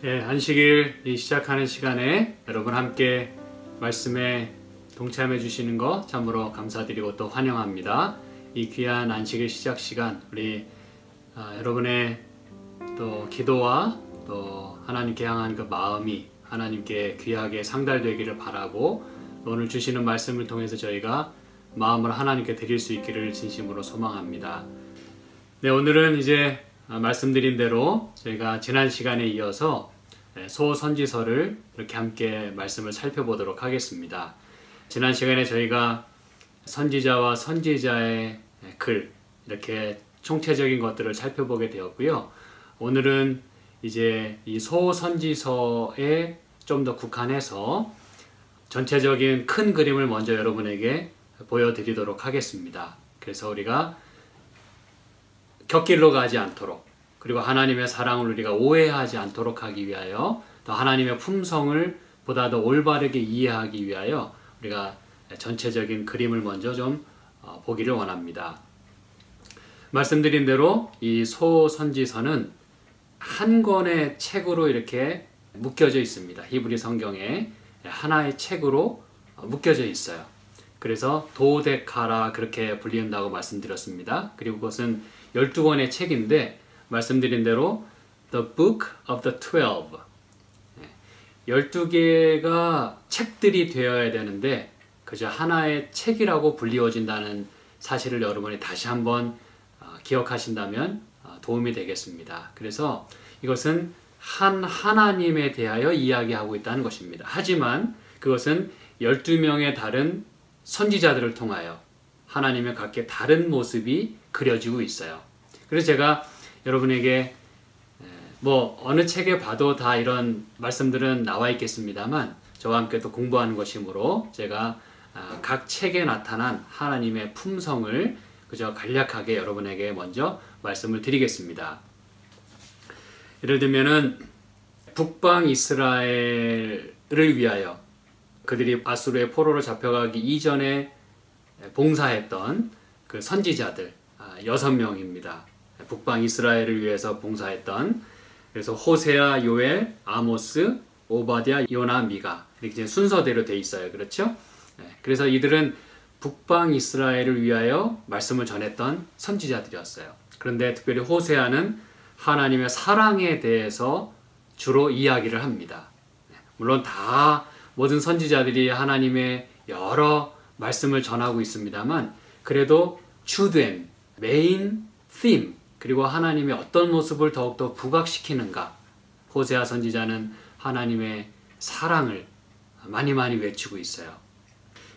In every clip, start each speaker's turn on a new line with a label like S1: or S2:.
S1: 네, 안식일 시작하는 시간에 여러분 함께 말씀에 동참해 주시는 거 참으로 감사드리고 또 환영합니다. 이 귀한 안식일 시작 시간 우리 여러분의 또 기도와 또 하나님께 향한 그 마음이 하나님께 귀하게 상달되기를 바라고 오늘 주시는 말씀을 통해서 저희가 마음을 하나님께 드릴 수 있기를 진심으로 소망합니다. 네, 오늘은 이제 말씀드린 대로 저희가 지난 시간에 이어서 소선지서를 이렇게 함께 말씀을 살펴보도록 하겠습니다. 지난 시간에 저희가 선지자와 선지자의 글 이렇게 총체적인 것들을 살펴보게 되었고요. 오늘은 이제 이 소선지서에 좀 더 국한해서 전체적인 큰 그림을 먼저 여러분에게 보여드리도록 하겠습니다. 그래서 우리가 곁길로 가지 않도록 그리고 하나님의 사랑을 우리가 오해하지 않도록 하기 위하여 또 하나님의 품성을 보다 더 올바르게 이해하기 위하여 우리가 전체적인 그림을 먼저 좀 보기를 원합니다. 말씀드린 대로 이 소선지서는 한 권의 책으로 이렇게 묶여져 있습니다. 히브리 성경에 하나의 책으로 묶여져 있어요. 그래서 도데카라 그렇게 불린다고 말씀드렸습니다. 그리고 그것은 12권의 책인데 말씀드린 대로 The Book of the 12 12개가 책들이 되어야 되는데 그저 하나의 책이라고 불리워진다는 사실을 여러분이 다시 한번 기억하신다면 도움이 되겠습니다. 그래서 이것은 한 하나님에 대하여 이야기하고 있다는 것입니다. 하지만 그것은 12명의 다른 선지자들을 통하여 하나님의 각기 다른 모습이 그려지고 있어요. 그래서 제가 여러분에게 어느 책에 봐도 다 이런 말씀들은 나와 있겠습니다만 저와 함께 또 공부하는 것이므로 제가 각 책에 나타난 하나님의 품성을 그저 간략하게 여러분에게 먼저 말씀을 드리겠습니다. 예를 들면은 북방 이스라엘을 위하여 그들이 아수르의 포로로 잡혀가기 이전에 봉사했던 그 선지자들 6명입니다. 북방 이스라엘을 위해서 봉사했던 그래서 호세아, 요엘, 아모스, 오바댜, 요나, 미가 이렇게 순서대로 돼 있어요. 그렇죠? 그래서 이들은 북방 이스라엘을 위하여 말씀을 전했던 선지자들이었어요. 그런데 특별히 호세아는 하나님의 사랑에 대해서 주로 이야기를 합니다. 물론 다 모든 선지자들이 하나님의 여러 말씀을 전하고 있습니다만 그래도 주된 메인 theme 그리고 하나님의 어떤 모습을 더욱더 부각시키는가 호세아 선지자는 하나님의 사랑을 많이 외치고 있어요.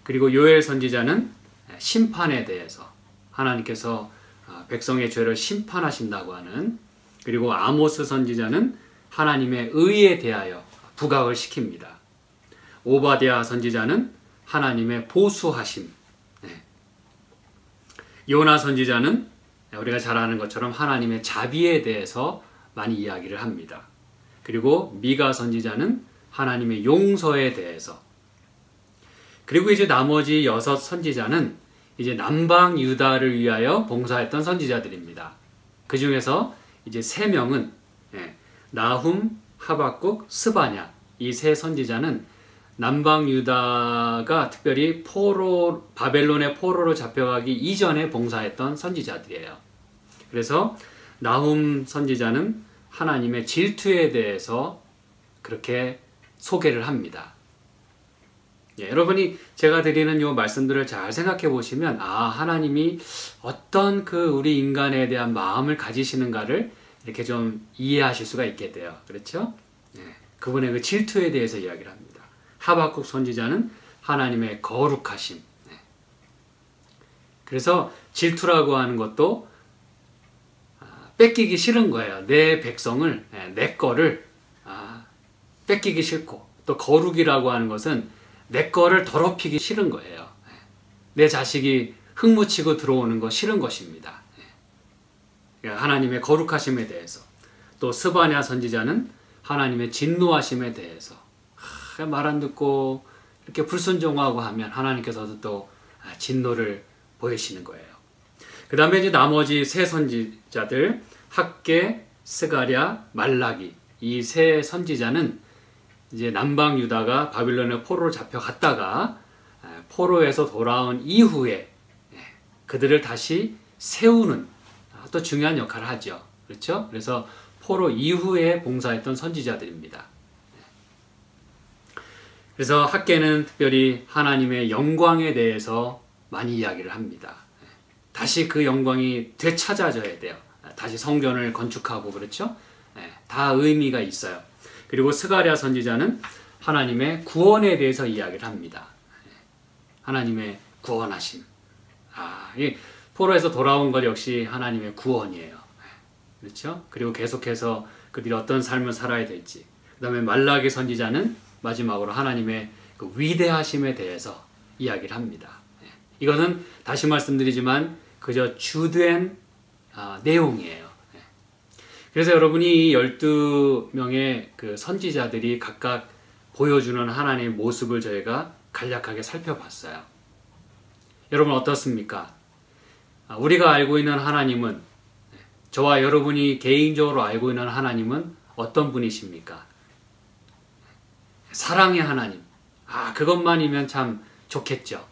S1: 그리고 요엘 선지자는 심판에 대해서 하나님께서 백성의 죄를 심판하신다고 하는 그리고 아모스 선지자는 하나님의 의에 대하여 부각을 시킵니다. 오바댜 선지자는 하나님의 보수하심 요나 선지자는 우리가 잘 아는 것처럼 하나님의 자비에 대해서 많이 이야기를 합니다. 그리고 미가 선지자는 하나님의 용서에 대해서 그리고 이제 나머지 6 선지자는 이제 남방 유다를 위하여 봉사했던 선지자들입니다. 그 중에서 이제 3명은 나훔, 하박국, 스바냐 이 3 선지자는 남방 유다가 특별히 바벨론의 포로로 잡혀가기 이전에 봉사했던 선지자들이에요. 그래서 나훔 선지자는 하나님의 질투에 대해서 그렇게 소개를 합니다. 여러분이 제가 드리는 이 말씀들을 잘 생각해 보시면 하나님이 어떤 우리 인간에 대한 마음을 가지시는가를 이렇게 좀 이해하실 수가 있게 돼요. 그렇죠? 그분의 그 질투에 대해서 이야기를 합니다. 하박국 선지자는 하나님의 거룩하심. 그래서 질투라고 하는 것도 뺏기기 싫은 거예요. 내 백성을, 내 거를 뺏기기 싫고 또 거룩이라고 하는 것은 내 거를 더럽히기 싫은 거예요. 내 자식이 흙묻히고 들어오는 거 싫은 것입니다. 하나님의 거룩하심에 대해서 또 스바냐 선지자는 하나님의 진노하심에 대해서 말 안 듣고 이렇게 불순종하고 하면 하나님께서도 또 진노를 보이시는 거예요. 그 다음에 이제 나머지 3 선지자들 학개, 스가랴, 말라기 이 세 선지자는 이제 남방 유다가 바빌론의 포로로 잡혀갔다가 포로에서 돌아온 이후에 그들을 다시 세우는 또 중요한 역할을 하죠. 그렇죠? 그래서 포로 이후에 봉사했던 선지자들입니다. 그래서 학개는 특별히 하나님의 영광에 대해서 많이 이야기를 합니다. 다시 그 영광이 되찾아져야 돼요. 다시 성전을 건축하고 그렇죠? 다 의미가 있어요. 그리고 스가랴 선지자는 하나님의 구원에 대해서 이야기를 합니다. 하나님의 구원하심. 이 포로에서 돌아온 것 역시 하나님의 구원이에요. 그렇죠? 그리고 계속해서 그들이 어떤 삶을 살아야 될지. 그 다음에 말라기 선지자는 마지막으로 하나님의 그 위대하심에 대해서 이야기를 합니다. 이것은 다시 말씀드리지만 그저 주된 내용이에요. 그래서 여러분이 이 12명의 그 선지자들이 각각 보여주는 하나님의 모습을 저희가 간략하게 살펴봤어요. 여러분 어떻습니까? 우리가 알고 있는 하나님은, 저와 여러분이 개인적으로 알고 있는 하나님은 어떤 분이십니까? 사랑의 하나님. 그것만이면 참 좋겠죠.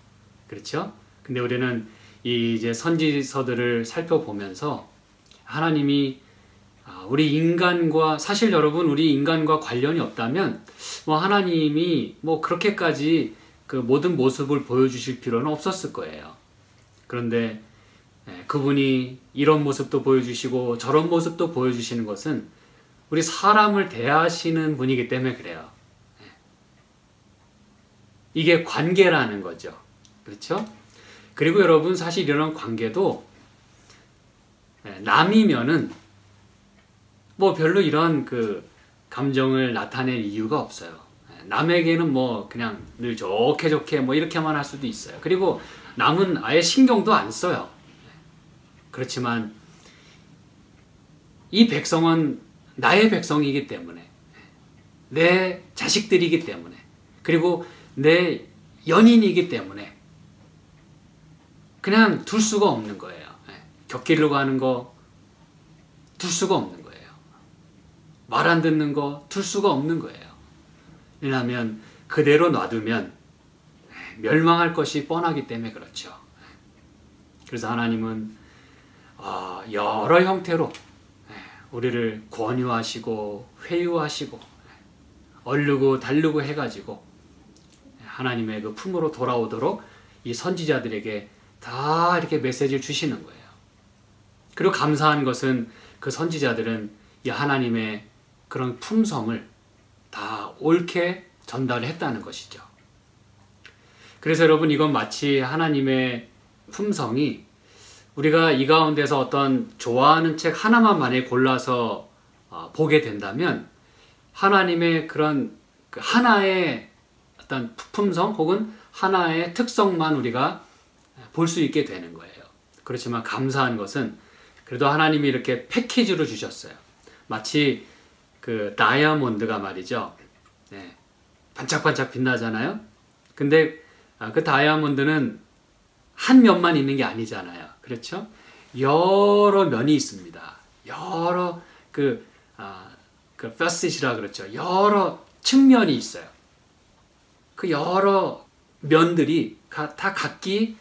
S1: 그렇죠? 근데 우리는 이제 선지서들을 살펴보면서 하나님이 우리 인간과, 사실 여러분 우리 인간과 관련이 없다면 하나님이 그렇게까지 그 모든 모습을 보여주실 필요는 없었을 거예요. 그런데 그분이 이런 모습도 보여주시고 저런 모습도 보여주시는 것은 우리 사람을 대하시는 분이기 때문에 그래요. 이게 관계라는 거죠. 그렇죠? 그리고 여러분 사실 이런 관계도 남이면은 별로 이런 그 감정을 나타낼 이유가 없어요. 남에게는 그냥 늘 좋게 이렇게만 할 수도 있어요. 그리고 남은 아예 신경도 안 써요. 그렇지만 이 백성은 나의 백성이기 때문에, 내 자식들이기 때문에, 그리고 내 연인이기 때문에 그냥 둘 수가 없는 거예요. 곁길로 가는 거 둘 수가 없는 거예요. 말 안 듣는 거 둘 수가 없는 거예요. 왜냐하면 그대로 놔두면 멸망할 것이 뻔하기 때문에 그렇죠. 그래서 하나님은 여러 형태로 우리를 권유하시고 회유하시고 얼르고 달르고 해가지고 하나님의 그 품으로 돌아오도록 이 선지자들에게 다 이렇게 메시지를 주시는 거예요. 그리고 감사한 것은 그 선지자들은 이 하나님의 그런 품성을 다 옳게 전달을 했다는 것이죠. 그래서 여러분 이건 마치 하나님의 품성이, 우리가 이 가운데서 어떤 좋아하는 책 하나만 만약에 골라서 보게 된다면 하나님의 그런 하나의 어떤 품성 혹은 하나의 특성만 우리가 볼 수 있게 되는 거예요. 그렇지만 감사한 것은 그래도 하나님이 이렇게 패키지로 주셨어요. 마치 그 다이아몬드가 말이죠. 반짝반짝 빛나잖아요. 근데 그 다이아몬드는 한 면만 있는 게 아니잖아요. 그렇죠? 여러 면이 있습니다. 여러 그 facet이라 그렇죠. 여러 측면이 있어요. 그 여러 면들이 다 각기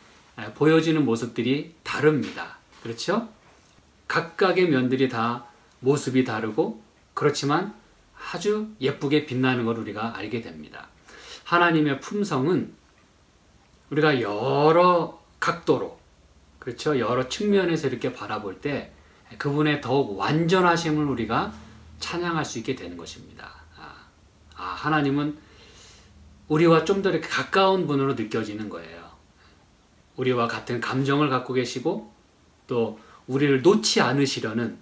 S1: 보여지는 모습들이 다릅니다. 그렇죠? 각각의 면들이 다 모습이 다르고 그렇지만 아주 예쁘게 빛나는 걸 우리가 알게 됩니다. 하나님의 품성은 우리가 여러 각도로, 그렇죠? 여러 측면에서 이렇게 바라볼 때 그분의 더욱 완전하심을 우리가 찬양할 수 있게 되는 것입니다. 하나님은 우리와 좀 더 이렇게 가까운 분으로 느껴지는 거예요. 우리와 같은 감정을 갖고 계시고 또 우리를 놓지 않으시려는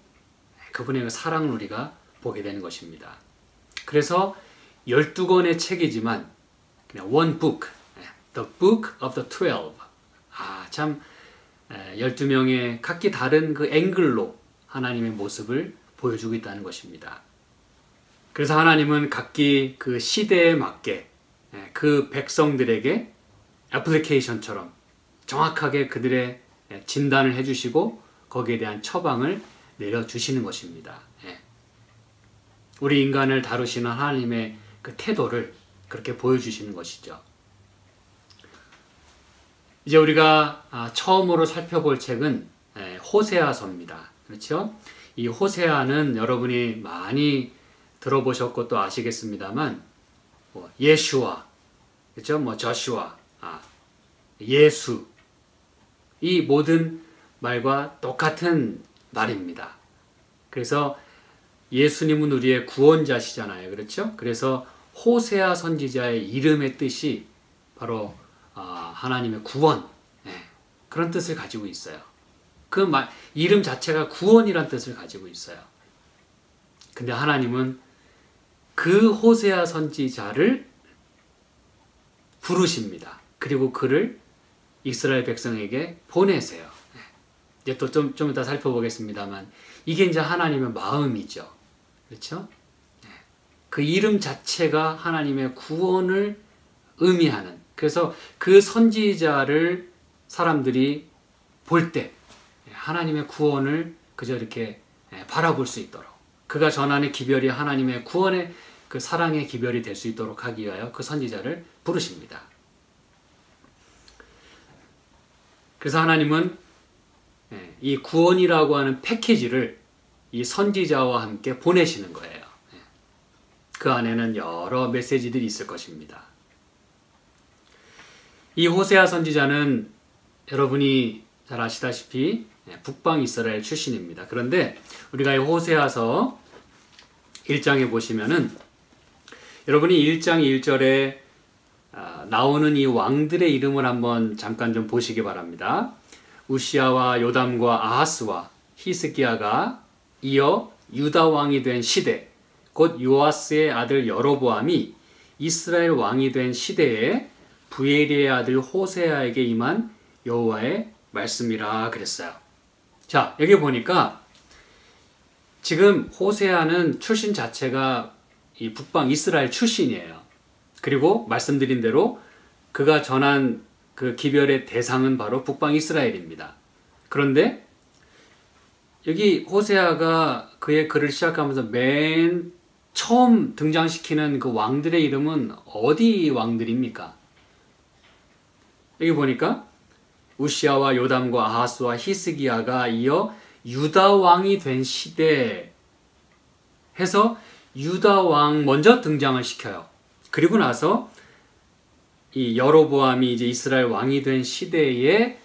S1: 그분의 그 사랑을 우리가 보게 되는 것입니다. 그래서 12권의 책이지만 그냥 one book, the book of the 12. 참 12명의 각기 다른 그 앵글로 하나님의 모습을 보여주고 있다는 것입니다. 그래서 하나님은 각기 그 시대에 맞게 그 백성들에게 애플리케이션처럼 정확하게 그들의 진단을 해주시고 거기에 대한 처방을 내려주시는 것입니다. 우리 인간을 다루시는 하나님의 그 태도를 그렇게 보여주시는 것이죠. 이제 우리가 처음으로 살펴볼 책은 호세아서입니다. 그렇죠? 이 호세아는 여러분이 많이 들어보셨고 또 아시겠습니다만 예슈아, 그렇죠? 저슈아, 예수, 이 모든 말과 똑같은 말입니다. 그래서 예수님은 우리의 구원자시잖아요. 그렇죠? 그래서 호세아 선지자의 이름의 뜻이 바로 하나님의 구원, 그런 뜻을 가지고 있어요. 그 이름 자체가 구원이란 뜻을 가지고 있어요. 근데 하나님은 그 호세아 선지자를 부르십니다. 그리고 그를 이스라엘 백성에게 보내세요. 이제 또 좀 이따 살펴보겠습니다만 이게 이제 하나님의 마음이죠. 그렇죠? 그 이름 자체가 하나님의 구원을 의미하는, 그래서 그 선지자를 사람들이 볼 때 하나님의 구원을 그저 이렇게 바라볼 수 있도록, 그가 전하는 기별이 하나님의 구원의 그 사랑의 기별이 될 수 있도록 하기 위하여 그 선지자를 부르십니다. 그래서 하나님은 이 구원이라고 하는 패키지를 이 선지자와 함께 보내시는 거예요. 그 안에는 여러 메시지들이 있을 것입니다. 이 호세아 선지자는 여러분이 잘 아시다시피 북방 이스라엘 출신입니다. 그런데 우리가 이 호세아서 1장에 보시면은 여러분이 1장 1절에 나오는 이 왕들의 이름을 한번 잠깐 좀 보시기 바랍니다. 우시아와 요담과 아하스와 히스기야가 이어 유다 왕이 된 시대, 곧 요아스의 아들 여로보암이 이스라엘 왕이 된 시대에 부엘리의 아들 호세아에게 임한 여호와의 말씀이라 그랬어요. 자, 여기 보니까 지금 호세아는 출신 자체가 이 북방 이스라엘 출신이에요. 그리고 말씀드린 대로 그가 전한 그 기별의 대상은 바로 북방 이스라엘입니다. 그런데 여기 호세아가 그의 글을 시작하면서 맨 처음 등장시키는 그 왕들의 이름은 어디 왕들입니까? 여기 보니까 우시아와 요담과 아하스와 히스기야가 이어 유다 왕이 된 시대 해서 유다 왕 먼저 등장을 시켜요. 그리고 나서 이 여로보암이 이제 이스라엘 왕이 된 시대에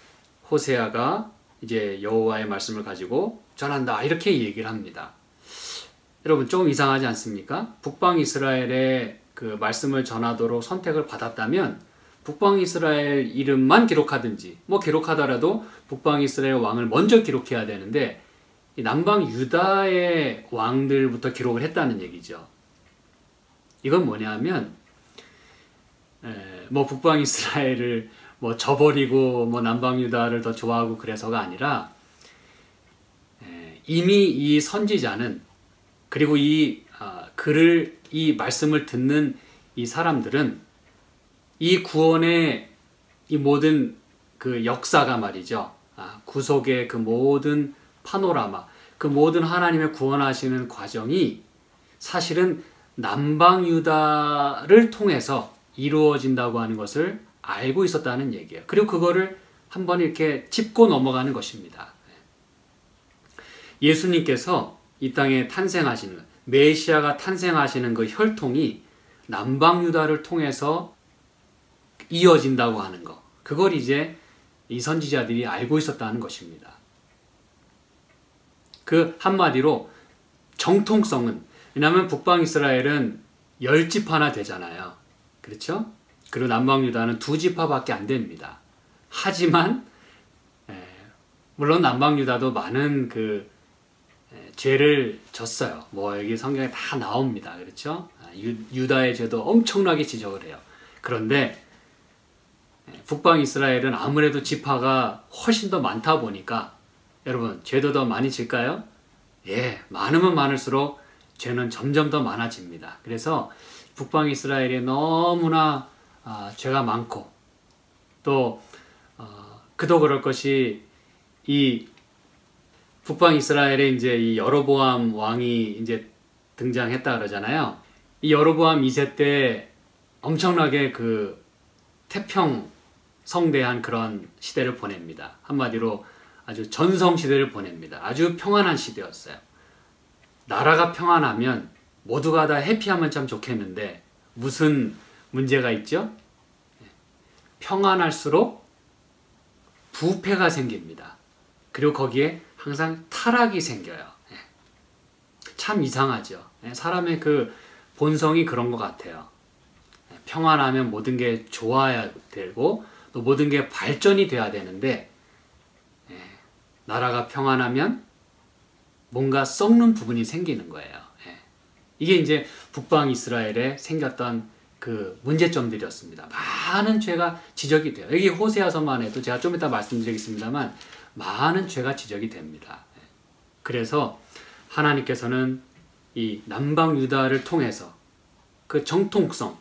S1: 호세아가 이제 여호와의 말씀을 가지고 전한다, 이렇게 얘기를 합니다. 여러분 조금 이상하지 않습니까? 북방 이스라엘의 그 말씀을 전하도록 선택을 받았다면 북방 이스라엘 이름만 기록하든지 기록하더라도 북방 이스라엘 왕을 먼저 기록해야 되는데 이 남방 유다의 왕들부터 기록을 했다는 얘기죠. 이건 뭐냐면 북방 이스라엘을 저버리고 남방 유다를 더 좋아하고 그래서가 아니라 이미 이 선지자는, 그리고 이 말씀을 듣는 이 사람들은 이 구원의 이 모든 그 역사가 말이죠. 구속의 그 모든 파노라마, 그 모든 하나님의 구원하시는 과정이 사실은 남방 유다를 통해서 이루어진다고 하는 것을 알고 있었다는 얘기예요. 그리고 그거를 한번 이렇게 짚고 넘어가는 것입니다. 예수님께서 이 땅에 탄생하시는, 메시아가 탄생하시는 그 혈통이 남방 유다를 통해서 이어진다고 하는 것, 그걸 이제 이 선지자들이 알고 있었다는 것입니다. 그 한마디로 정통성은, 왜냐하면 북방 이스라엘은 10지파나 되잖아요. 그렇죠? 그리고 남방 유다는 2지파밖에 안 됩니다. 하지만 물론 남방 유다도 많은 그 죄를 졌어요. 여기 성경에 다 나옵니다. 그렇죠? 유다의 죄도 엄청나게 지적을 해요. 그런데 북방 이스라엘은 아무래도 지파가 훨씬 더 많다 보니까 여러분 죄도 더 많이 질까요? 예, 많으면 많을수록 죄는 점점 더 많아집니다. 그래서 북방 이스라엘이 너무나 죄가 많고 또 그도 그럴 것이 이 북방 이스라엘의 이제 이 여로보암 왕이 이제 등장했다 그러잖아요. 이 여로보암 2세 때 엄청나게 그 태평 성대한 그런 시대를 보냅니다. 한마디로 아주 전성 시대를 보냅니다. 아주 평안한 시대였어요. 나라가 평안하면 모두가 다 해피하면 참 좋겠는데 무슨 문제가 있죠? 평안할수록 부패가 생깁니다. 그리고 거기에 항상 타락이 생겨요. 참 이상하죠. 사람의 그 본성이 그런 것 같아요. 평안하면 모든 게 좋아야 되고 또 모든 게 발전이 돼야 되는데 나라가 평안하면 뭔가 썩는 부분이 생기는 거예요. 이게 이제 북방 이스라엘에 생겼던 그 문제점들이었습니다. 많은 죄가 지적이 돼요. 여기 호세아서만 해도 제가 좀 이따 말씀드리겠습니다만 많은 죄가 지적이 됩니다. 그래서 하나님께서는 이 남방 유다를 통해서 그 정통성,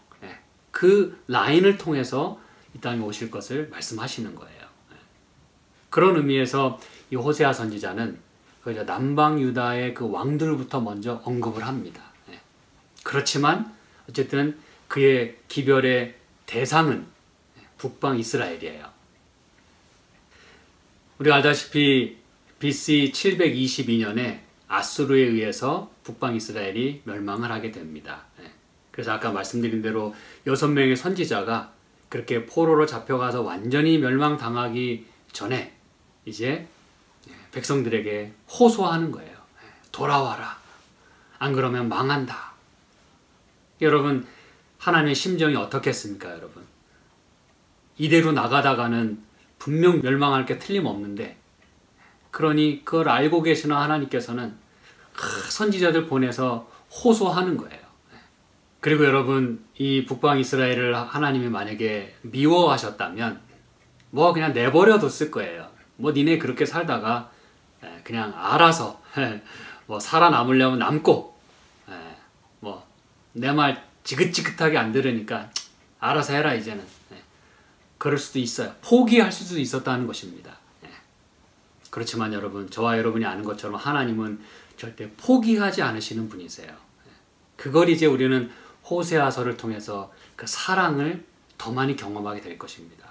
S1: 그 라인을 통해서 이 땅에 오실 것을 말씀하시는 거예요. 그런 의미에서 이 호세아 선지자는 남방 유다의 그 왕들부터 먼저 언급을 합니다. 그렇지만 어쨌든 그의 기별의 대상은 북방 이스라엘이에요. 우리가 알다시피 BC 722년에 아수르에 의해서 북방 이스라엘이 멸망을 하게 됩니다. 그래서 아까 말씀드린 대로 6명의 선지자가 그렇게 포로로 잡혀가서 완전히 멸망당하기 전에 이제 백성들에게 호소하는 거예요. 돌아와라. 안 그러면 망한다. 여러분, 하나님의 심정이 어떻겠습니까, 여러분? 이대로 나가다가는 분명 멸망할 게 틀림없는데, 그러니 그걸 알고 계시는 하나님께서는 선지자들 보내서 호소하는 거예요. 그리고 여러분, 이 북방 이스라엘을 하나님이 만약에 미워하셨다면 뭐 그냥 내버려 뒀을 거예요. 뭐 니네 그렇게 살다가 그냥 알아서 뭐 살아남으려면 남고 뭐 내 말 지긋지긋하게 안 들으니까 알아서 해라 이제는. 그럴 수도 있어요. 포기할 수도 있었다는 것입니다. 그렇지만 여러분, 저와 여러분이 아는 것처럼 하나님은 절대 포기하지 않으시는 분이세요. 그걸 이제 우리는 호세아서를 통해서 그 사랑을 더 많이 경험하게 될 것입니다.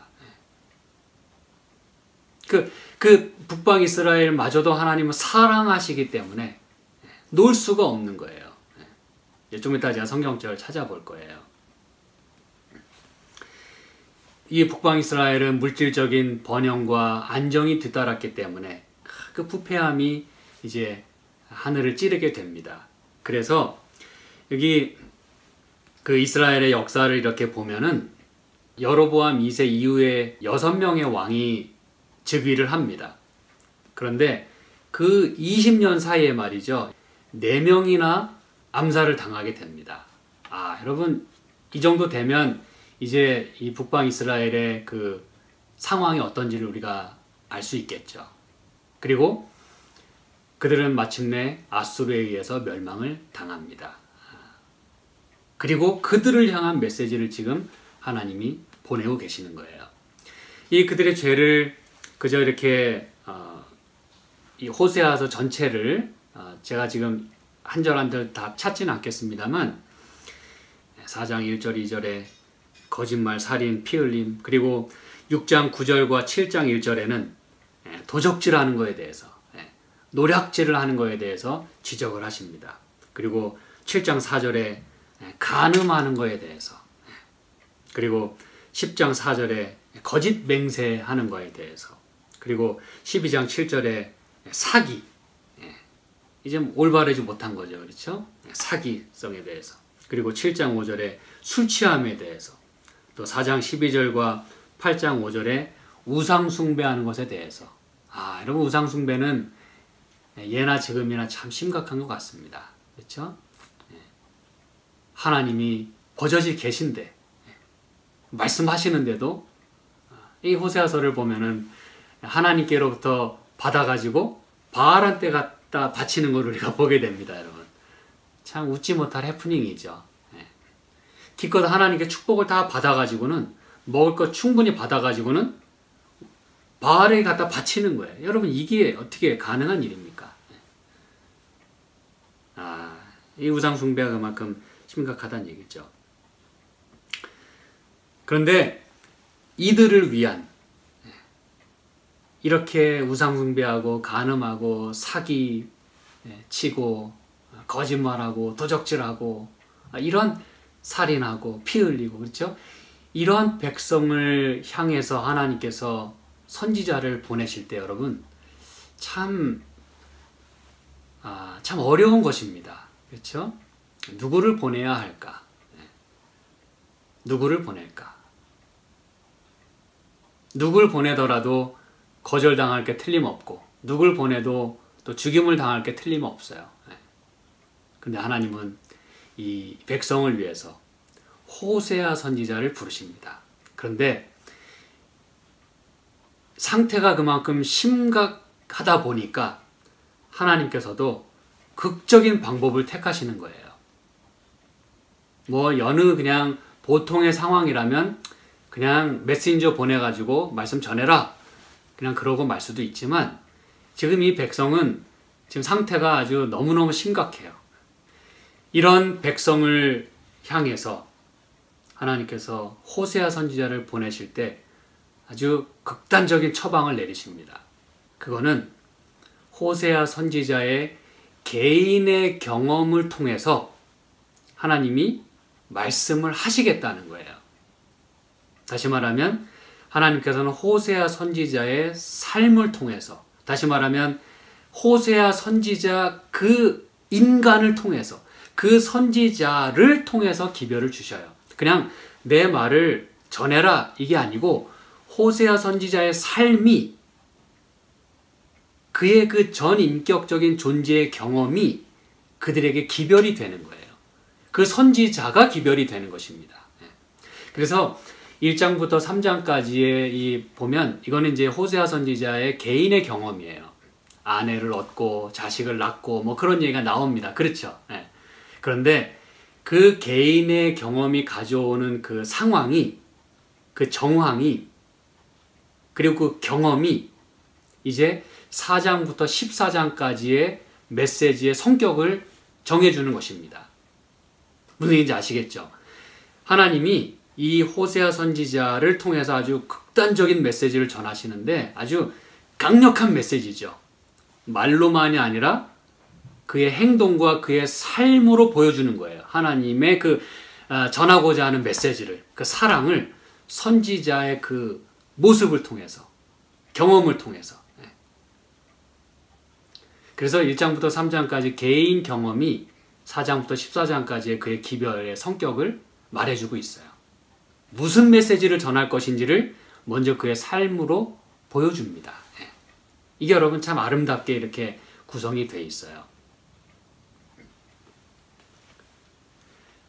S1: 그 북방 이스라엘마저도 하나님은 사랑하시기 때문에 놓을 수가 없는 거예요. 좀 이따 제가 성경절을 찾아볼 거예요. 이 북방 이스라엘은 물질적인 번영과 안정이 뒤따랐기 때문에 그 부패함이 이제 하늘을 찌르게 됩니다. 그래서 여기 그 이스라엘의 역사를 이렇게 보면은 여로보암 2세 이후에 6명의 왕이 즉위를 합니다. 그런데 그 20년 사이에 말이죠, 4명이나 암살을 당하게 됩니다. 여러분, 이 정도 되면 이제 이 북방 이스라엘의 그 상황이 어떤지를 우리가 알 수 있겠죠. 그리고 그들은 마침내 아수르에 의해서 멸망을 당합니다. 그리고 그들을 향한 메시지를 지금 하나님이 보내고 계시는 거예요. 이 그들의 죄를 그저 이렇게 이 호세아서 전체를 제가 지금 한 절 한 절 다 찾지는 않겠습니다만 4장 1절 2절에 거짓말, 살인, 피 흘림, 그리고 6장 9절과 7장 1절에는 도적질하는 거에 대해서, 노략질을 하는 거에 대해서 지적을 하십니다. 그리고 7장 4절에 간음하는 거에 대해서, 그리고 10장 4절에 거짓 맹세하는 거에 대해서, 그리고 12장 7절에 사기, 이제 올바르지 못한 거죠. 그렇죠? 사기성에 대해서. 그리고 7장 5절에 술 취함에 대해서, 또 4장 12절과 8장 5절에 우상 숭배하는 것에 대해서. 여러분, 우상 숭배는 예나 지금이나 참 심각한 것 같습니다. 그렇죠? 하나님이 버젓이 계신데 말씀하시는데도 이 호세아서를 보면은 하나님께로부터 받아가지고 바알한테 갖다 바치는 걸 우리가 보게 됩니다, 여러분. 참 웃지 못할 해프닝이죠. 기껏 하나님께 축복을 다 받아가지고는, 먹을 것 충분히 받아가지고는 바알에 갖다 바치는 거예요. 여러분, 이게 어떻게 가능한 일입니까? 이 우상 숭배가 그만큼 심각하다는 얘기죠. 그런데 이들을 위한, 이렇게 우상 숭배하고 간음하고 사기 치고 거짓말하고 도적질하고 이런 살인하고 피 흘리고 그렇죠? 이런 백성을 향해서 하나님께서 선지자를 보내실 때 여러분 참 어려운 것입니다. 그렇죠? 누구를 보내야 할까? 누구를 보낼까? 누굴 보내더라도 거절당할 게 틀림없고 누굴 보내도 또 죽임을 당할 게 틀림없어요. 그런데 하나님은 이 백성을 위해서 호세아 선지자를 부르십니다. 그런데 상태가 그만큼 심각하다 보니까 하나님께서도 극적인 방법을 택하시는 거예요. 뭐 여느 그냥 보통의 상황이라면 그냥 메신저 보내가지고 말씀 전해라 그냥 그러고 말 수도 있지만 지금 이 백성은 지금 상태가 아주 너무너무 심각해요. 이런 백성을 향해서 하나님께서 호세아 선지자를 보내실 때 아주 극단적인 처방을 내리십니다. 그거는 호세아 선지자의 개인의 경험을 통해서 하나님이 말씀을 하시겠다는 거예요. 다시 말하면 하나님께서는 호세아 선지자의 삶을 통해서, 다시 말하면 호세아 선지자 그 인간을 통해서, 그 선지자를 통해서 기별을 주셔요. 그냥 내 말을 전해라 이게 아니고 호세아 선지자의 삶이, 그의 그 전인격적인 존재의 경험이 그들에게 기별이 되는 거예요. 그 선지자가 기별이 되는 것입니다. 그래서 1장부터 3장까지에 보면 이거는 이제 호세아 선지자의 개인의 경험이에요. 아내를 얻고 자식을 낳고 뭐 그런 얘기가 나옵니다. 그렇죠? 그런데 그 개인의 경험이 가져오는 그 상황이, 그 정황이, 그리고 그 경험이 이제 4장부터 14장까지의 메시지의 성격을 정해주는 것입니다. 무슨 얘기인지 아시겠죠? 하나님이 이 호세아 선지자를 통해서 아주 극단적인 메시지를 전하시는데 아주 강력한 메시지죠. 말로만이 아니라 그의 행동과 그의 삶으로 보여주는 거예요. 하나님의 그 전하고자 하는 메시지를, 그 사랑을 선지자의 그 모습을 통해서, 경험을 통해서. 그래서 1장부터 3장까지 개인 경험이 4장부터 14장까지의 그의 기별의 성격을 말해주고 있어요. 무슨 메시지를 전할 것인지를 먼저 그의 삶으로 보여줍니다. 이게 여러분 참 아름답게 이렇게 구성이 돼 있어요.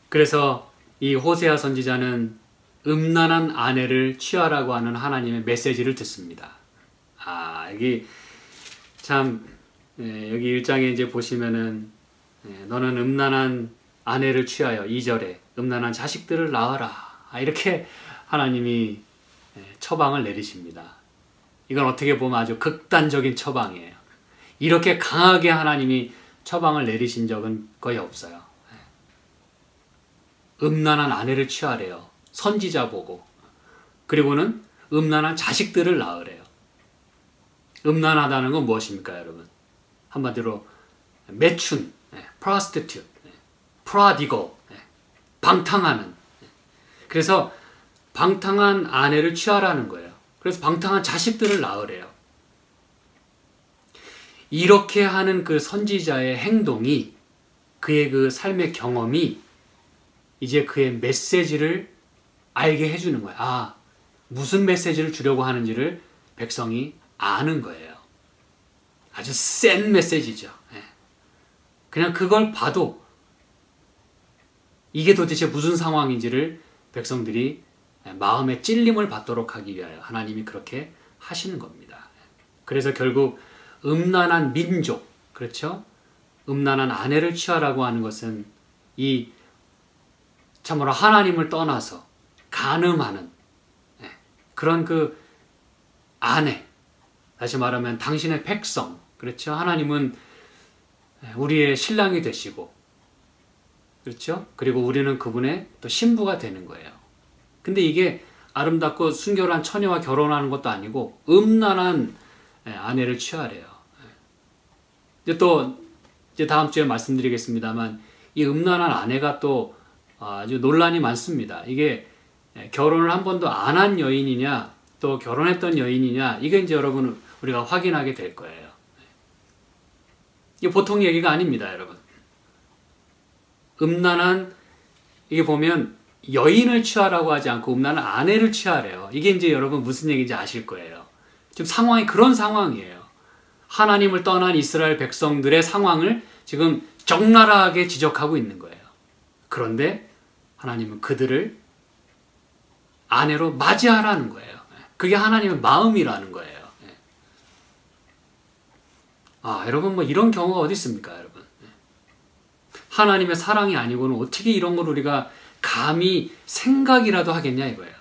S1: 그래서 이 호세아 선지자는 음란한 아내를 취하라고 하는 하나님의 메시지를 듣습니다. 여기 참 여기 1장에 이제 보시면은 너는 음란한 아내를 취하여 2절에 음란한 자식들을 낳아라. 이렇게 하나님이 처방을 내리십니다. 이건 어떻게 보면 아주 극단적인 처방이에요. 이렇게 강하게 하나님이 처방을 내리신 적은 거의 없어요. 음란한 아내를 취하래요. 선지자 보고. 그리고는 음란한 자식들을 낳으래요. 음란하다는 건 무엇입니까, 여러분? 한마디로 매춘, prostitute, prodigal, 방탕하는. 그래서 방탕한 아내를 취하라는 거예요. 그래서 방탕한 자식들을 낳으래요. 이렇게 하는 그 선지자의 행동이, 그의 그 삶의 경험이 이제 그의 메시지를 알게 해주는 거예요. 무슨 메시지를 주려고 하는지를 백성이 아는 거예요. 아주 센 메시지죠. 그냥 그걸 봐도 이게 도대체 무슨 상황인지를 백성들이 마음의 찔림을 받도록 하기 위하여 하나님이 그렇게 하시는 겁니다. 그래서 결국 음란한 민족, 그렇죠? 음란한 아내를 취하라고 하는 것은 이 참으로 하나님을 떠나서 간음하는 그런 그 아내, 다시 말하면 당신의 백성, 그렇죠? 하나님은 우리의 신랑이 되시고 그렇죠? 그리고 우리는 그분의 또 신부가 되는 거예요. 근데 이게 아름답고 순결한 처녀와 결혼하는 것도 아니고 음란한 아내를 취하래요. 이제 또 이제 다음 주에 말씀드리겠습니다만 이 음란한 아내가 또 아주 논란이 많습니다. 이게 결혼을 한 번도 안 한 여인이냐 또 결혼했던 여인이냐 이게 이제 여러분 우리가 확인하게 될 거예요. 이게 보통 얘기가 아닙니다, 여러분. 음란한 이게 보면 여인을 취하라고 하지 않고 음란한 아내를 취하래요. 이게 이제 여러분 무슨 얘기인지 아실 거예요. 지금 상황이 그런 상황이에요. 하나님을 떠난 이스라엘 백성들의 상황을 지금 적나라하게 지적하고 있는 거예요. 그런데 하나님은 그들을 아내로 맞이하라는 거예요. 그게 하나님의 마음이라는 거예요. 여러분 뭐 이런 경우가 어디 있습니까, 여러분? 하나님의 사랑이 아니고는 어떻게 이런 걸 우리가 감히 생각이라도 하겠냐 이거예요.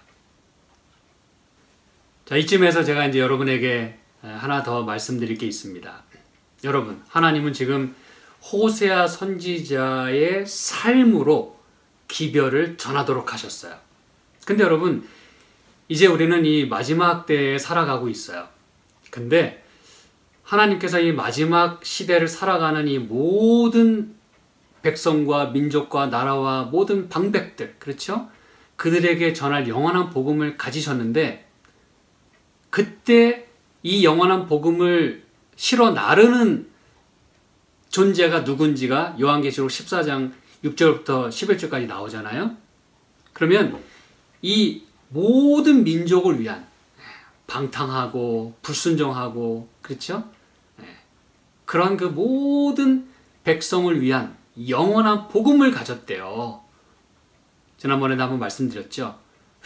S1: 자, 이쯤에서 제가 이제 여러분에게 하나 더 말씀드릴 게 있습니다. 여러분, 하나님은 지금 호세아 선지자의 삶으로 기별을 전하도록 하셨어요. 근데 여러분, 이제 우리는 이 마지막 때에 살아가고 있어요. 근데 하나님께서 이 마지막 시대를 살아가는 이 모든 백성과 민족과 나라와 모든 방백들, 그렇죠? 그들에게 전할 영원한 복음을 가지셨는데 그때 이 영원한 복음을 실어 나르는 존재가 누군지가 요한계시록 14장 6절부터 11절까지 나오잖아요. 그러면 이 모든 민족을 위한 방탕하고 불순종하고 그렇죠? 그런 그 모든 백성을 위한 영원한 복음을 가졌대요. 지난번에도 한번 말씀드렸죠.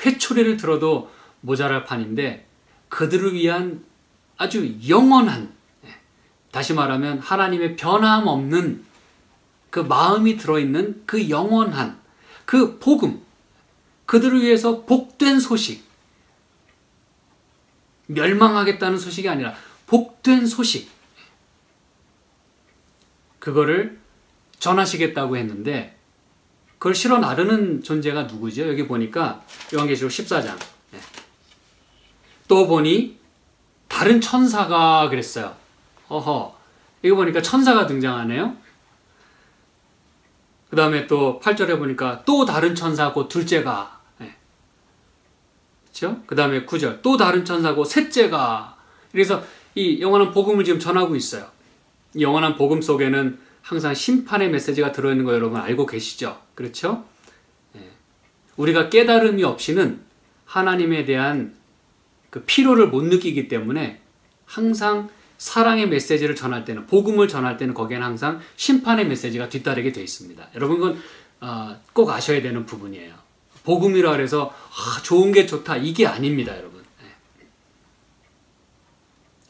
S1: 회초리를 들어도 모자랄 판인데 그들을 위한 아주 영원한, 다시 말하면 하나님의 변함없는 그 마음이 들어있는 그 영원한 그 복음, 그들을 위해서 복된 소식, 멸망하겠다는 소식이 아니라 복된 소식, 그거를 전하시겠다고 했는데 그걸 실어 나르는 존재가 누구죠? 여기 보니까 요한계시록 14장 또 보니 다른 천사가 그랬어요. 이거 보니까 천사가 등장하네요. 그 다음에 또 8절에 보니까 또 다른 천사 곧 둘째가, 그렇죠? 그 다음에 9절 또 다른 천사 곧 셋째가. 그래서 이 영원한 복음을 지금 전하고 있어요. 이 영원한 복음 속에는 항상 심판의 메시지가 들어있는 거 여러분 알고 계시죠? 그렇죠? 우리가 깨달음이 없이는 하나님에 대한 그 필요를 못 느끼기 때문에 항상 사랑의 메시지를 전할 때는, 복음을 전할 때는 거기에는 항상 심판의 메시지가 뒤따르게 되어 있습니다. 여러분 이건 꼭 아셔야 되는 부분이에요. 복음이라 그래서 좋은 게 좋다 이게 아닙니다, 여러분.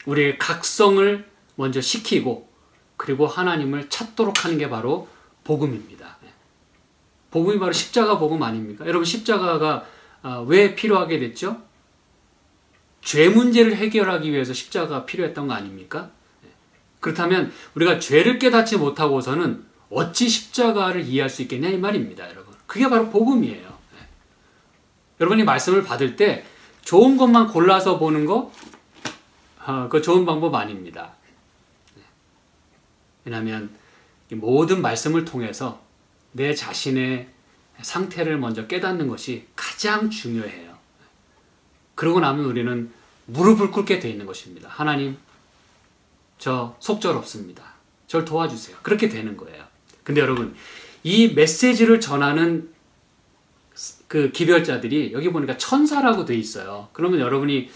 S1: 우리의 각성을 먼저 시키고 그리고 하나님을 찾도록 하는 게 바로 복음입니다. 복음이 바로 십자가 복음 아닙니까? 여러분 십자가가 왜 필요하게 됐죠? 죄 문제를 해결하기 위해서 십자가가 필요했던 거 아닙니까? 그렇다면 우리가 죄를 깨닫지 못하고서는 어찌 십자가를 이해할 수 있겠냐 이 말입니다, 여러분. 그게 바로 복음이에요. 여러분이 말씀을 받을 때 좋은 것만 골라서 보는 거, 그거 좋은 방법 아닙니다. 왜냐하면 모든 말씀을 통해서 내 자신의 상태를 먼저 깨닫는 것이 가장 중요해요. 그러고 나면 우리는 무릎을 꿇게 돼 있는 것입니다. 하나님, 저 속절없습니다. 저를 도와주세요. 그렇게 되는 거예요. 근데 여러분, 이 메시지를 전하는 그 기별자들이 여기 보니까 천사라고 돼 있어요. 그러면 여러분이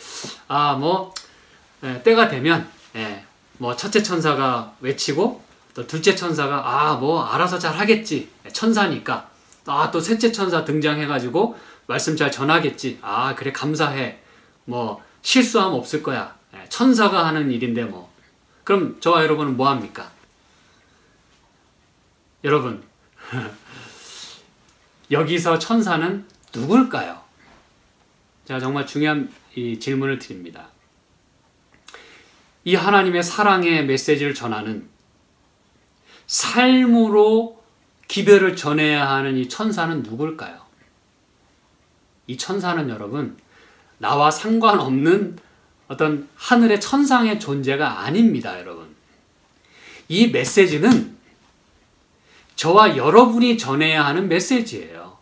S1: 때가 되면 뭐 첫째 천사가 외치고 또 둘째 천사가 알아서 잘 하겠지. 천사니까. 또 셋째 천사 등장해가지고 말씀 잘 전하겠지. 그래 감사해. 뭐 실수하면 없을 거야. 천사가 하는 일인데 뭐. 그럼 저와 여러분은 뭐 합니까? 여러분 여기서 천사는 누굴까요? 제가 정말 중요한 이 질문을 드립니다. 이 하나님의 사랑의 메시지를 전하는 삶으로 기별을 전해야 하는 이 천사는 누굴까요? 이 천사는 여러분, 나와 상관없는 어떤 하늘의 천상의 존재가 아닙니다, 여러분. 이 메시지는 저와 여러분이 전해야 하는 메시지예요.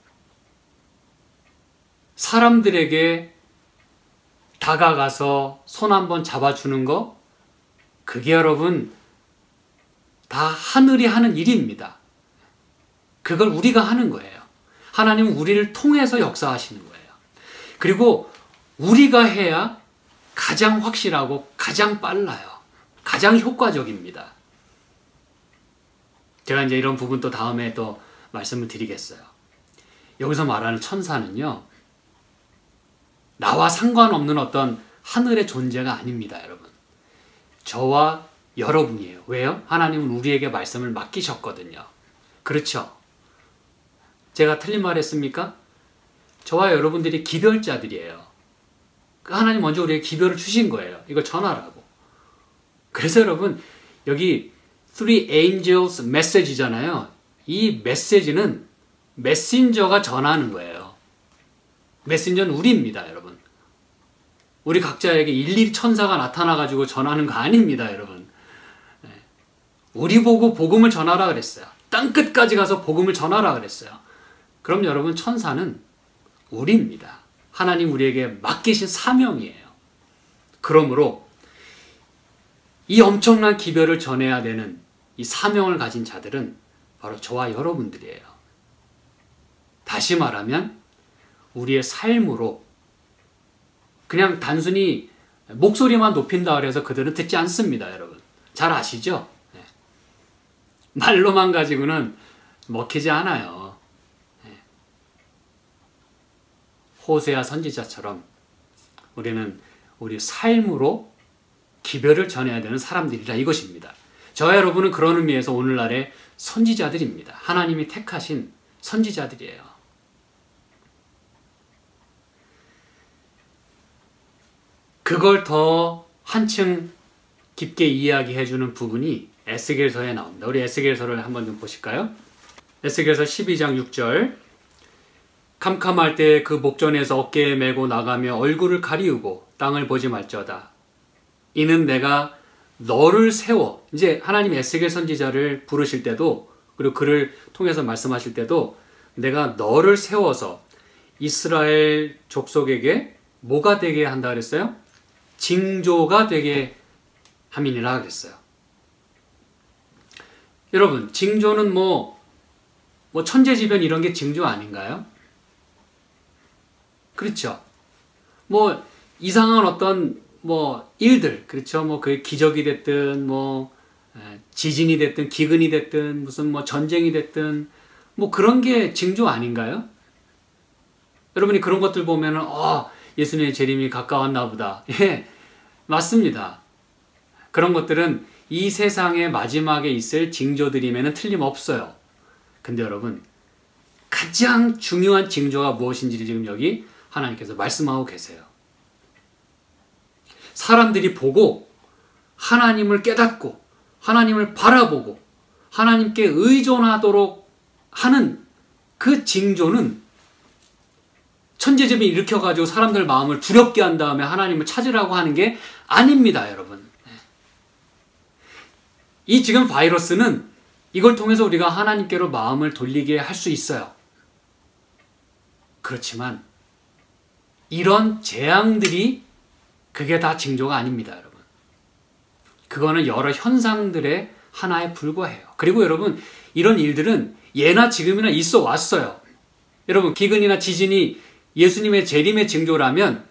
S1: 사람들에게 다가가서 손 한번 잡아주는 거, 그게 여러분 다 하늘이 하는 일입니다. 그걸 우리가 하는 거예요. 하나님은 우리를 통해서 역사하시는 거예요. 그리고 우리가 해야 가장 확실하고 가장 빨라요. 가장 효과적입니다. 제가 이제 이런 부분 또 다음에 또 말씀을 드리겠어요. 여기서 말하는 천사는요, 나와 상관없는 어떤 하늘의 존재가 아닙니다, 여러분. 저와 여러분이에요. 왜요? 하나님은 우리에게 말씀을 맡기셨거든요. 그렇죠? 제가 틀린 말 했습니까? 저와 여러분들이 기별자들이에요. 하나님 먼저 우리에게 기별을 주신 거예요. 이걸 전하라고. 그래서 여러분, 여기 Three Angels Message잖아요. 이 메시지는 메신저가 전하는 거예요. 메신저는 우리입니다, 여러분. 우리 각자에게 일일이 천사가 나타나가지고 전하는 거 아닙니다, 여러분. 우리 보고 복음을 전하라 그랬어요. 땅끝까지 가서 복음을 전하라 그랬어요. 그럼 여러분, 천사는 우리입니다. 하나님 우리에게 맡기신 사명이에요. 그러므로 이 엄청난 기별을 전해야 되는 이 사명을 가진 자들은 바로 저와 여러분들이에요. 다시 말하면 우리의 삶으로, 그냥 단순히 목소리만 높인다 그래서 그들은 듣지 않습니다, 여러분. 잘 아시죠? 네. 말로만 가지고는 먹히지 않아요. 네. 호세아 선지자처럼 우리는 우리 삶으로 기별을 전해야 되는 사람들이라 이것입니다. 저와 여러분은 그런 의미에서 오늘날의 선지자들입니다. 하나님이 택하신 선지자들이에요. 그걸 더 한층 깊게 이야기해주는 부분이 에스겔서에 나옵니다. 우리 에스겔서를 한번 좀 보실까요? 에스겔서 12장 6절. 캄캄할 때 그 목전에서 어깨에 메고 나가며 얼굴을 가리우고 땅을 보지 말지어다. 이는 내가 너를 세워, 이제 하나님 에스겔 선지자를 부르실 때도, 그리고 그를 통해서 말씀하실 때도 내가 너를 세워서 이스라엘 족속에게 뭐가 되게 한다 그랬어요? 징조가 되게 함이니라 그랬어요. 여러분, 징조는 뭐 천재지변 이런 게 징조 아닌가요? 그렇죠. 뭐 이상한 어떤 일들, 그렇죠. 그 기적이 됐든 지진이 됐든 기근이 됐든 무슨 전쟁이 됐든 그런 게 징조 아닌가요? 여러분이 그런 것들 보면은 예수님의 재림이 가까웠나 보다. 예, 맞습니다. 그런 것들은 이 세상의 마지막에 있을 징조들이면 틀림없어요. 근데 여러분, 가장 중요한 징조가 무엇인지 지금 여기 하나님께서 말씀하고 계세요. 사람들이 보고 하나님을 깨닫고 하나님을 바라보고 하나님께 의존하도록 하는 그 징조는 천재지변 일으켜가지고 사람들 마음을 두렵게 한 다음에 하나님을 찾으라고 하는 게 아닙니다, 여러분. 이 지금 바이러스는 이걸 통해서 우리가 하나님께로 마음을 돌리게 할 수 있어요. 그렇지만 이런 재앙들이 그게 다 징조가 아닙니다, 여러분. 그거는 여러 현상들의 하나에 불과해요. 그리고 여러분, 이런 일들은 예나 지금이나 있어 왔어요. 여러분, 기근이나 지진이 예수님의 재림의 징조라면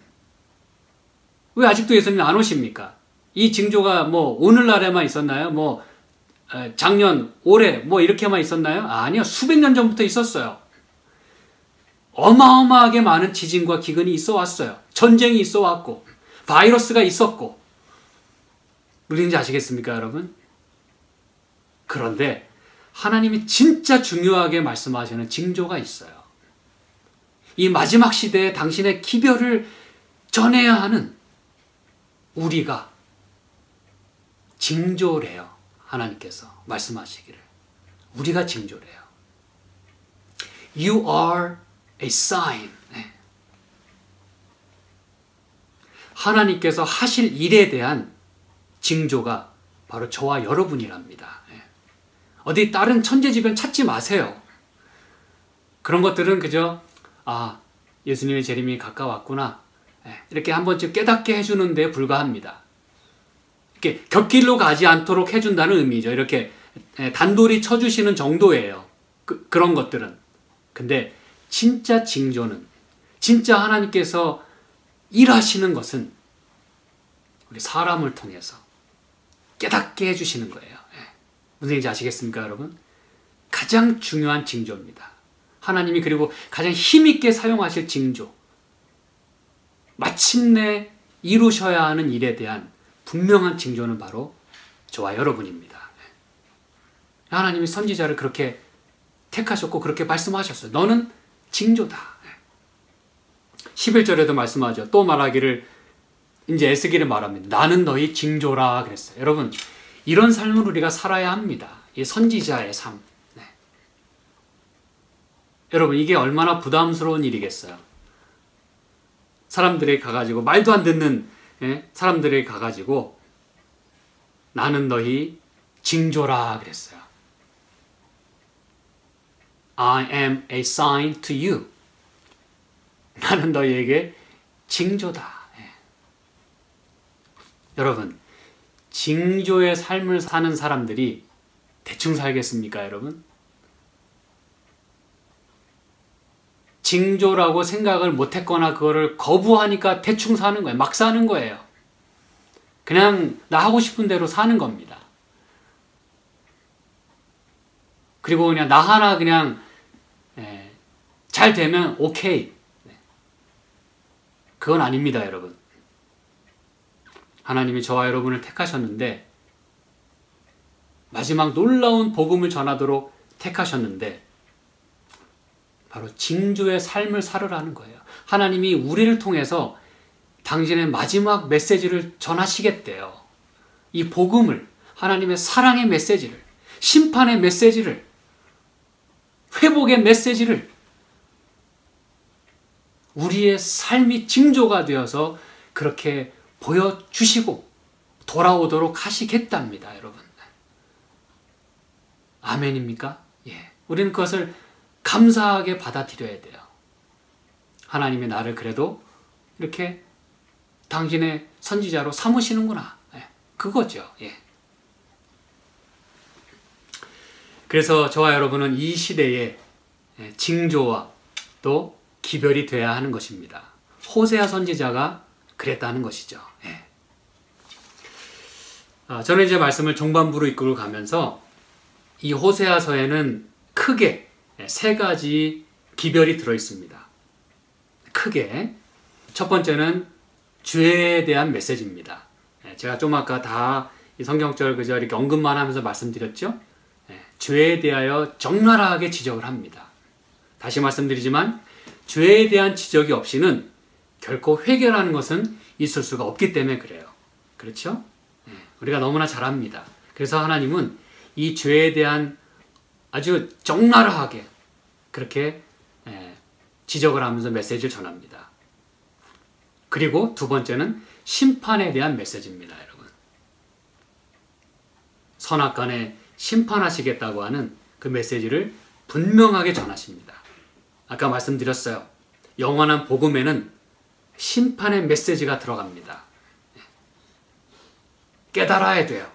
S1: 왜 아직도 예수님이 안 오십니까? 이 징조가 오늘날에만 있었나요? 작년, 올해 이렇게만 있었나요? 아니요. 수백 년 전부터 있었어요. 어마어마하게 많은 지진과 기근이 있어 왔어요. 전쟁이 있어 왔고 바이러스가 있었고. 무슨지 아시겠습니까, 여러분? 그런데 하나님이 진짜 중요하게 말씀하시는 징조가 있어요. 이 마지막 시대에 당신의 기별을 전해야 하는 우리가 징조래요. 하나님께서 말씀하시기를. 우리가 징조래요. You are a sign. 하나님께서 하실 일에 대한 징조가 바로 저와 여러분이랍니다. 어디 다른 천재지변 찾지 마세요. 그런 것들은 그저 예수님의 재림이 가까웠구나 이렇게 한 번쯤 깨닫게 해주는 데 불과합니다. 이렇게 곁길로 가지 않도록 해준다는 의미죠. 이렇게 단돌이 쳐주시는 정도예요. 그런 것들은. 근데 진짜 징조는, 진짜 하나님께서 일하시는 것은 우리 사람을 통해서 깨닫게 해주시는 거예요. 무슨 얘기인지 아시겠습니까, 여러분? 가장 중요한 징조입니다. 하나님이 그리고 가장 힘있게 사용하실 징조, 마침내 이루셔야 하는 일에 대한 분명한 징조는 바로 저와 여러분입니다. 하나님이 선지자를 그렇게 택하셨고 그렇게 말씀하셨어요. 너는 징조다. 11절에도 말씀하죠. 또 말하기를, 이제 에스겔을 말합니다. 나는 너희 징조라 그랬어요. 여러분, 이런 삶을 우리가 살아야 합니다. 이 선지자의 삶. 여러분, 이게 얼마나 부담스러운 일이겠어요. 사람들에게 가가지고, 말도 안 듣는 사람들에게 가가지고 나는 너희 징조라 그랬어요. I am a sign to you. 나는 너희에게 징조다. 여러분, 징조의 삶을 사는 사람들이 대충 살겠습니까, 여러분? 징조라고 생각을 못했거나 그거를 거부하니까 대충 사는 거예요. 막 사는 거예요. 그냥 나 하고 싶은 대로 사는 겁니다. 그리고 그냥 나 하나 그냥 잘 되면 오케이. 그건 아닙니다, 여러분. 하나님이 저와 여러분을 택하셨는데, 마지막 놀라운 복음을 전하도록 택하셨는데, 바로 징조의 삶을 살으라는 거예요. 하나님이 우리를 통해서 당신의 마지막 메시지를 전하시겠대요. 이 복음을, 하나님의 사랑의 메시지를, 심판의 메시지를, 회복의 메시지를 우리의 삶이 징조가 되어서 그렇게 보여주시고 돌아오도록 하시겠답니다, 여러분. 아멘입니까? 예. 우리는 그것을 감사하게 받아들여야 돼요. 하나님이 나를 그래도 이렇게 당신의 선지자로 삼으시는구나. 예. 그거죠. 예. 그래서 저와 여러분은 이 시대의 징조와 또 기별이 되어야 하는 것입니다. 호세아 선지자가 그랬다는 것이죠. 예. 저는 이제 말씀을 종반부로 이끌고 가면서 이 호세아서에는 크게 세 가지 기별이 들어있습니다. 크게. 첫 번째는 죄에 대한 메시지입니다. 제가 좀 아까 다 이 성경절 그저 이렇게 언급만 하면서 말씀드렸죠. 죄에 대하여 적나라하게 지적을 합니다. 다시 말씀드리지만 죄에 대한 지적이 없이는 결코 회개라는 것은 있을 수가 없기 때문에 그래요. 그렇죠? 우리가 너무나 잘 압니다. 그래서 하나님은 이 죄에 대한 아주 적나라하게 그렇게 지적을 하면서 메시지를 전합니다. 그리고 두 번째는 심판에 대한 메시지입니다, 여러분. 선악간에 심판하시겠다고 하는 그 메시지를 분명하게 전하십니다. 아까 말씀드렸어요. 영원한 복음에는 심판의 메시지가 들어갑니다. 깨달아야 돼요.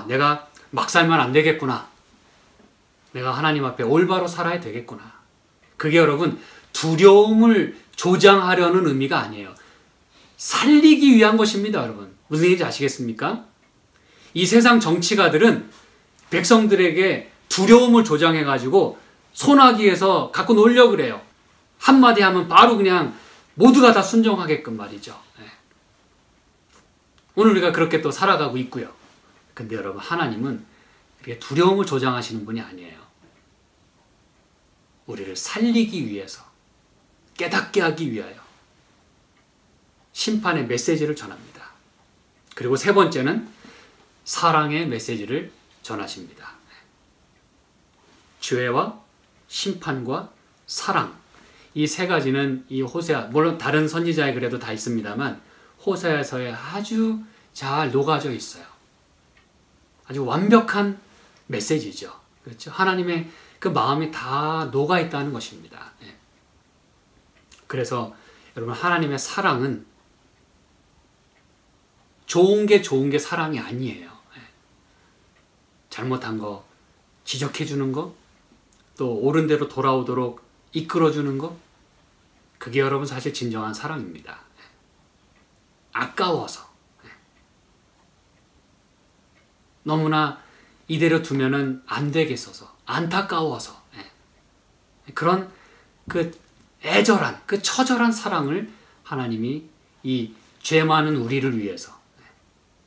S1: 내가 막 살면 안 되겠구나. 내가 하나님 앞에 올바로 살아야 되겠구나. 그게 여러분 두려움을 조장하려는 의미가 아니에요. 살리기 위한 것입니다, 여러분. 무슨 얘기인지 아시겠습니까? 이 세상 정치가들은 백성들에게 두려움을 조장해가지고 손아귀에서 갖고 놀려고 그래요. 한마디 하면 바로 그냥 모두가 다 순종하게끔 말이죠. 오늘 우리가 그렇게 또 살아가고 있고요. 근데 여러분, 하나님은 이렇게 두려움을 조장하시는 분이 아니에요. 우리를 살리기 위해서, 깨닫게 하기 위하여 심판의 메시지를 전합니다. 그리고 세 번째는 사랑의 메시지를 전하십니다. 죄와 심판과 사랑, 이 세 가지는 이 호세아, 물론 다른 선지자에 그래도 다 있습니다만 호세아서에 아주 잘 녹아져 있어요. 아주 완벽한 메시지죠. 그렇죠? 하나님의 그 마음이 다 녹아 있다는 것입니다. 예. 그래서 여러분, 하나님의 사랑은 좋은 게 사랑이 아니에요. 예. 잘못한 거 지적해 주는 거, 또 옳은 대로 돌아오도록 이끌어 주는 거, 그게 여러분 사실 진정한 사랑입니다. 예. 아까워서, 예. 너무나 이대로 두면은 안 되겠어서, 안타까워서, 예. 그런 그 애절한, 그 처절한 사랑을 하나님이 이 죄 많은 우리를 위해서, 예.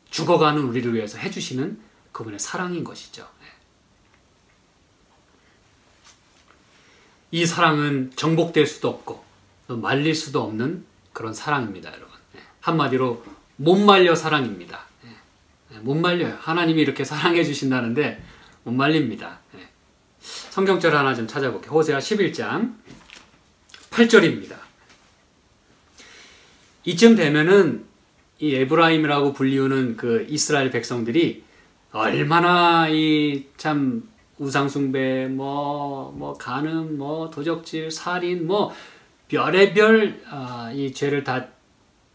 S1: 죽어가는 우리를 위해서 해주시는 그분의 사랑인 것이죠. 예. 이 사랑은 정복될 수도 없고 또 말릴 수도 없는 그런 사랑입니다, 여러분. 예. 한마디로 못 말려 사랑입니다. 예. 못 말려요. 하나님이 이렇게 사랑해 주신다는데 못 말립니다. 예. 성경절 하나 좀 찾아볼게요. 호세아 11장 8절입니다. 이쯤 되면은 이 에브라임이라고 불리우는 그 이스라엘 백성들이 얼마나 이 참 우상숭배, 간음, 도적질, 살인, 별의별 이 죄를 다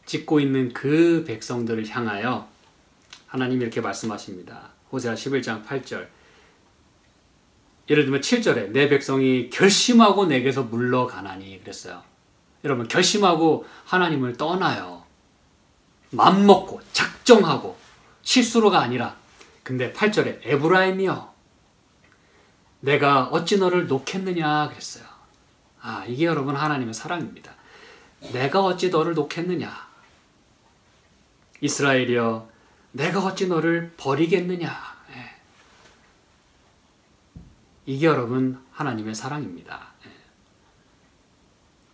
S1: 짓고 있는 그 백성들을 향하여 하나님이 이렇게 말씀하십니다. 호세아 11장 8절. 예를 들면 7절에 내 백성이 결심하고 내게서 물러가나니 그랬어요. 여러분, 결심하고 하나님을 떠나요. 맘먹고 작정하고 실수로가 아니라. 근데 8절에 에브라임이여 내가 어찌 너를 놓겠느냐 그랬어요. 이게 여러분 하나님의 사랑입니다. 내가 어찌 너를 놓겠느냐. 이스라엘이여 내가 어찌 너를 버리겠느냐. 이게 여러분 하나님의 사랑입니다.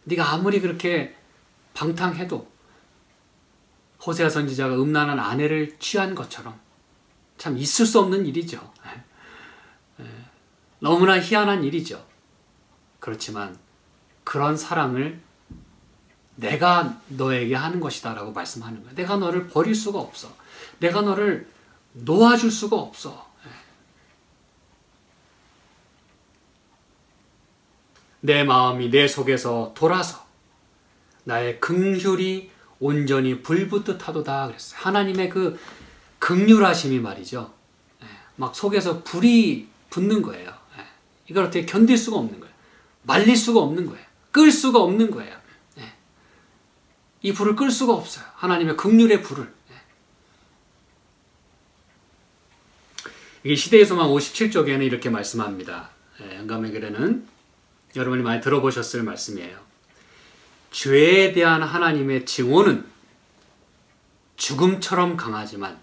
S1: 네가 아무리 그렇게 방탕해도 호세아 선지자가 음란한 아내를 취한 것처럼 참 있을 수 없는 일이죠. 너무나 희한한 일이죠. 그렇지만 그런 사랑을 내가 너에게 하는 것이다 라고 말씀하는 거예요. 내가 너를 버릴 수가 없어. 내가 너를 놓아줄 수가 없어. 내 마음이 내 속에서 돌아서 나의 긍휼이 온전히 불붙듯 하도다 그랬어요. 하나님의 그 긍휼하심이 말이죠. 막 속에서 불이 붙는 거예요. 이걸 어떻게 견딜 수가 없는 거예요. 말릴 수가 없는 거예요. 끌 수가 없는 거예요. 이 불을 끌 수가 없어요. 하나님의 긍휼의 불을. 이게 시대의 소망 57쪽에는 이렇게 말씀합니다. 영감의 글에는 여러분이 많이 들어보셨을 말씀이에요. 죄에 대한 하나님의 증오는 죽음처럼 강하지만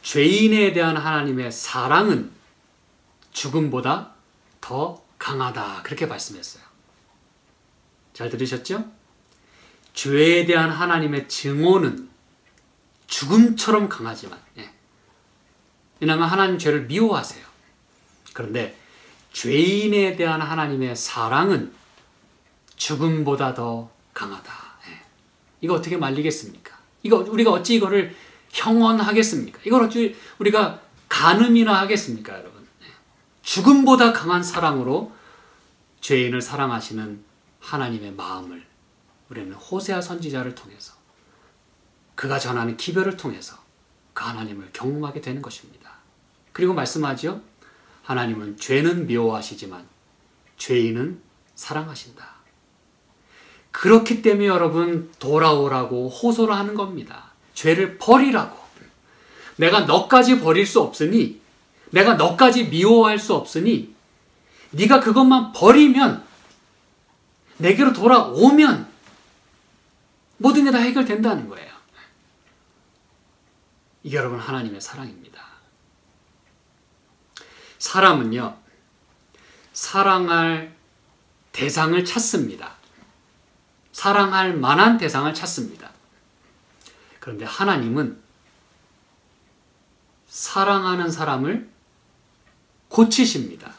S1: 죄인에 대한 하나님의 사랑은 죽음보다 더 강하다. 그렇게 말씀했어요. 잘 들으셨죠? 죄에 대한 하나님의 증오는 죽음처럼 강하지만, 왜냐하면 하나님 죄를 미워하세요. 그런데 죄인에 대한 하나님의 사랑은 죽음보다 더 강하다. 이거 어떻게 말리겠습니까? 우리가 어찌 이거를 형언하겠습니까? 이걸 어찌 우리가 가늠이나 하겠습니까, 여러분? 죽음보다 강한 사랑으로 죄인을 사랑하시는 하나님의 마음을 우리는 호세아 선지자를 통해서, 그가 전하는 기별을 통해서 그 하나님을 경험하게 되는 것입니다. 그리고 말씀하죠. 하나님은 죄는 미워하시지만 죄인은 사랑하신다. 그렇기 때문에 여러분 돌아오라고 호소를 하는 겁니다. 죄를 버리라고. 내가 너까지 버릴 수 없으니, 내가 너까지 미워할 수 없으니 네가 그것만 버리면, 내게로 돌아오면 모든 게 다 해결된다는 거예요. 이게 여러분 하나님의 사랑입니다. 사람은요, 사랑할 대상을 찾습니다. 사랑할 만한 대상을 찾습니다. 그런데 하나님은 사랑하는 사람을 고치십니다.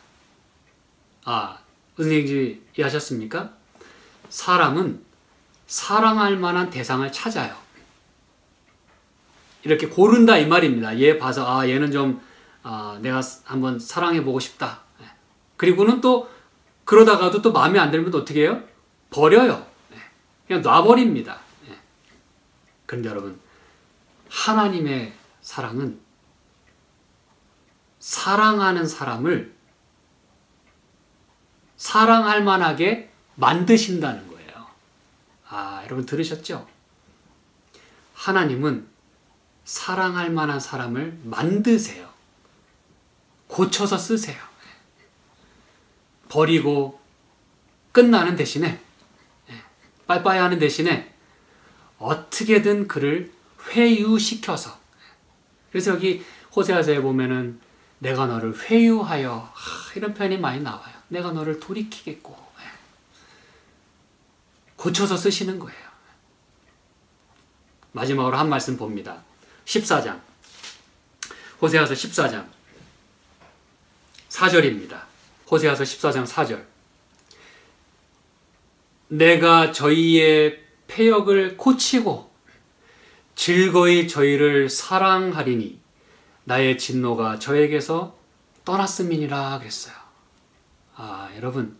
S1: 은행지 이해하셨습니까? 사람은 사랑할 만한 대상을 찾아요. 이렇게 고른다 이 말입니다. 얘 봐서 얘는 좀 내가 한번 사랑해보고 싶다. 그리고는 또 그러다가도 또 마음에 안 들면 어떻게 해요? 버려요. 그냥 놔버립니다. 그런데 여러분, 하나님의 사랑은 사랑하는 사람을 사랑할 만하게 만드신다는 거예요. 여러분 들으셨죠? 하나님은 사랑할 만한 사람을 만드세요. 고쳐서 쓰세요. 버리고 끝나는 대신에, 빠이빠이 하는 대신에 어떻게든 그를 회유시켜서, 그래서 여기 호세아서에 보면은 내가 너를 회유하여, 이런 표현이 많이 나와요. 내가 너를 돌이키겠고, 고쳐서 쓰시는 거예요. 마지막으로 한 말씀 봅니다. 14장, 호세아서 14장 4절입니다. 호세아서 14장 4절. 내가 저희의 패역을 고치고 즐거이 저희를 사랑하리니 나의 진노가 저에게서 떠났음이니라 그랬어요. 여러분,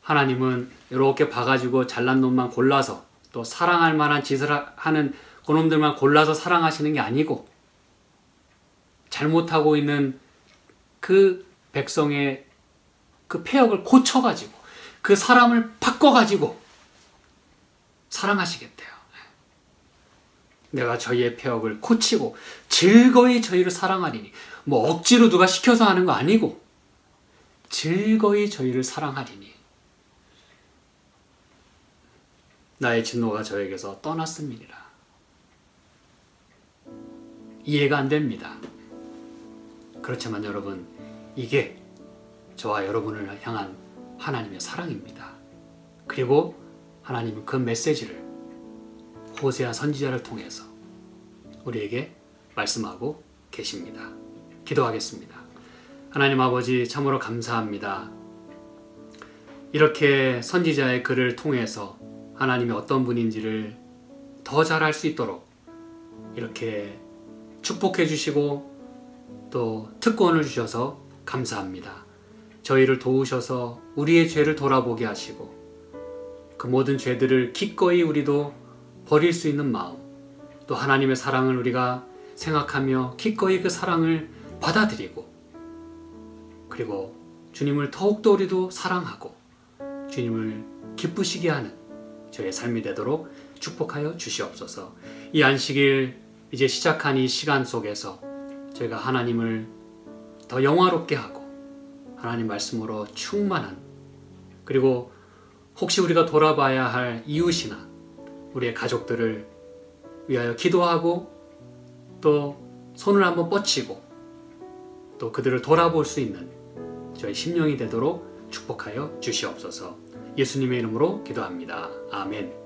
S1: 하나님은 이렇게 봐가지고 잘난 놈만 골라서 또 사랑할 만한 짓을 하는 그놈들만 골라서 사랑하시는 게 아니고, 잘못하고 있는 그 백성의 그 패역을 고쳐가지고 그 사람을 바꿔가지고 사랑하시겠대요. 내가 저희의 패역을 고치고 즐거이 저희를 사랑하리니, 뭐 억지로 누가 시켜서 하는 거 아니고 즐거이 저희를 사랑하리니 나의 진노가 저에게서 떠났음이니라. 이해가 안 됩니다. 그렇지만 여러분, 이게 저와 여러분을 향한 하나님의 사랑입니다. 그리고 하나님은 그 메시지를 호세아 선지자를 통해서 우리에게 말씀하고 계십니다. 기도하겠습니다. 하나님 아버지, 참으로 감사합니다. 이렇게 선지자의 글을 통해서 하나님이 어떤 분인지를 더 잘 알 수 있도록 이렇게 축복해 주시고 또 특권을 주셔서 감사합니다. 저희를 도우셔서 우리의 죄를 돌아보게 하시고 그 모든 죄들을 기꺼이 우리도 버릴 수 있는 마음, 또 하나님의 사랑을 우리가 생각하며 기꺼이 그 사랑을 받아들이고, 그리고 주님을 더욱더 우리도 사랑하고 주님을 기쁘시게 하는 저의 삶이 되도록 축복하여 주시옵소서. 이 안식일 이제 시작한 이 시간 속에서 저희가 하나님을 더 영화롭게 하고 하나님 말씀으로 충만한, 그리고 혹시 우리가 돌아봐야 할 이웃이나 우리의 가족들을 위하여 기도하고 또 손을 한번 뻗치고 또 그들을 돌아볼 수 있는 저희 심령이 되도록 축복하여 주시옵소서. 예수님의 이름으로 기도합니다. 아멘.